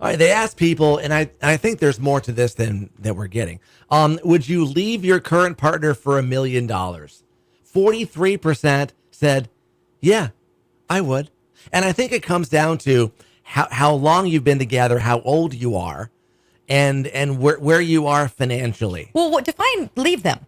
All right, they asked people, and I think there's more to this than that we're getting. Would you leave your current partner for $1 million? 43% said, yeah, I would. And I think it comes down to how long you've been together, how old you are, and where you are financially. Well, what define leave them?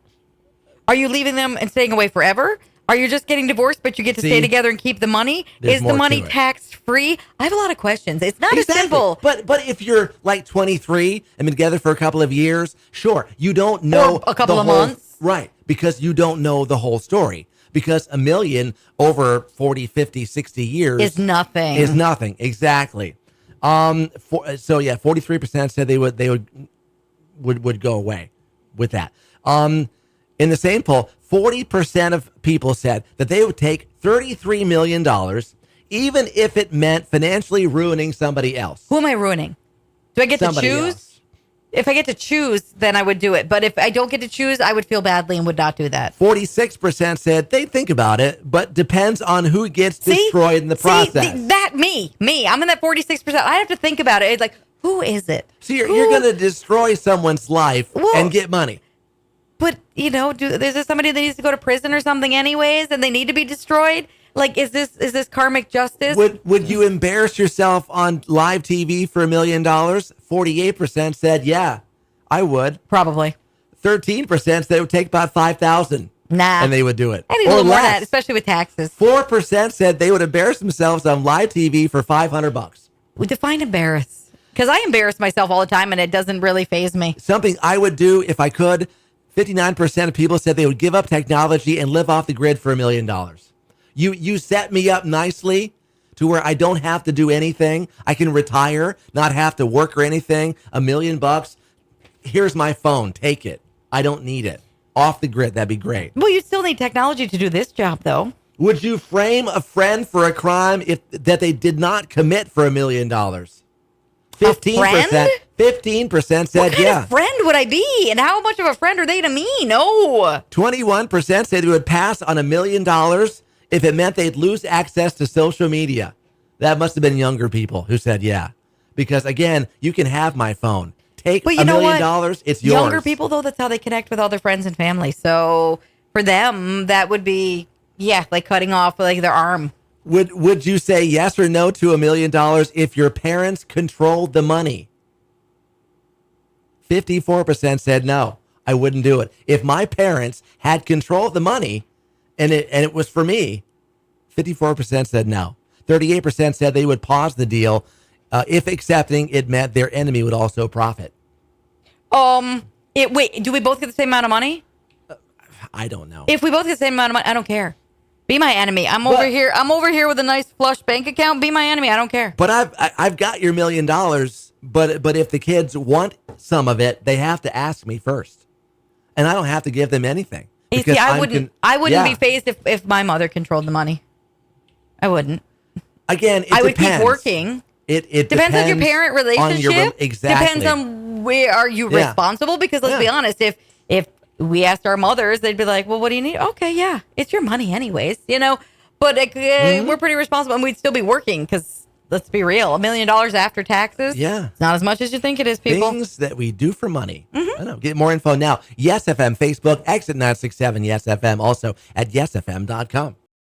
Are you leaving them and staying away forever? Are you just getting divorced, but you get to stay together and keep the money? Is the money tax free? I have a lot of questions. It's not as simple. But if you're like 23 and been together for a couple of years, sure, you don't know or a couple of months, right? Because you don't know the whole story. Because $1 million over 40, 50, 60 years is nothing. Is nothing exactly. So yeah, 43% said they would go away with that. In the same poll, 40% of people said that they would take $33 million, even if it meant financially ruining somebody else. Who am I ruining? Do I get to choose? Else. If I get to choose, then I would do it. But if I don't get to choose, I would feel badly and would not do that. 46% said they'd think about it, but depends on who gets destroyed in the process. Me. I'm in that 46%. I have to think about it. It's like, who is it? So you're going to destroy someone's life and get money. But, is there somebody that needs to go to prison or something anyways, and they need to be destroyed? Like, is this karmic justice? Would you embarrass yourself on live TV for $1 million? 48% said, yeah, I would. Probably. 13% said it would take about $5,000. Nah. And they would do it. I need a little more than that, especially with taxes. 4% said they would embarrass themselves on live TV for $500. We define embarrass. Because I embarrass myself all the time and it doesn't really faze me. Something I would do if I could. 59% of people said they would give up technology and live off the grid for $1 million. You set me up nicely to where I don't have to do anything. I can retire, not have to work or anything. $1 million. Here's my phone. Take it. I don't need it. Off the grid. That'd be great. Well, you still need technology to do this job, though. Would you frame a friend for a crime that they did not commit for $1 million? 15%. 15% said what kind of friend would I be? And how much of a friend are they to me? No. 21% said they would pass on $1 million if it meant they'd lose access to social media. That must have been younger people who said yeah. Because again, you can have my phone. Take $1 million, it's yours. Younger people, though, that's how they connect with all their friends and family. So for them, that would be, like cutting off like their arm. Would you say yes or no to $1 million if your parents controlled the money? 54% said no, I wouldn't do it. If my parents had control of the money and it was for me, 54% said no. 38% said they would pause the deal if accepting it meant their enemy would also profit. Wait, do we both get the same amount of money? I don't know. If we both get the same amount of money, I don't care. Be my enemy. I'm over here with a nice flush bank account. Be my enemy. I don't care. But I've got your $1 million. But if the kids want some of it, they have to ask me first, and I don't have to give them anything. You see, I wouldn't be fazed if my mother controlled the money. I wouldn't. Again, I would keep working. It depends on your parent relationship. Exactly. Depends on where are you responsible. Because let's be honest, if we asked our mothers, they'd be like, well, what do you need? Okay, yeah, it's your money anyways, But we're pretty responsible, and we'd still be working because let's be real, $1 million after taxes. Yeah, it's not as much as you think it is, people. Things that we do for money. I know. Get more info now. Yes FM Facebook, exit 967 Yes FM, also at yesfm.com.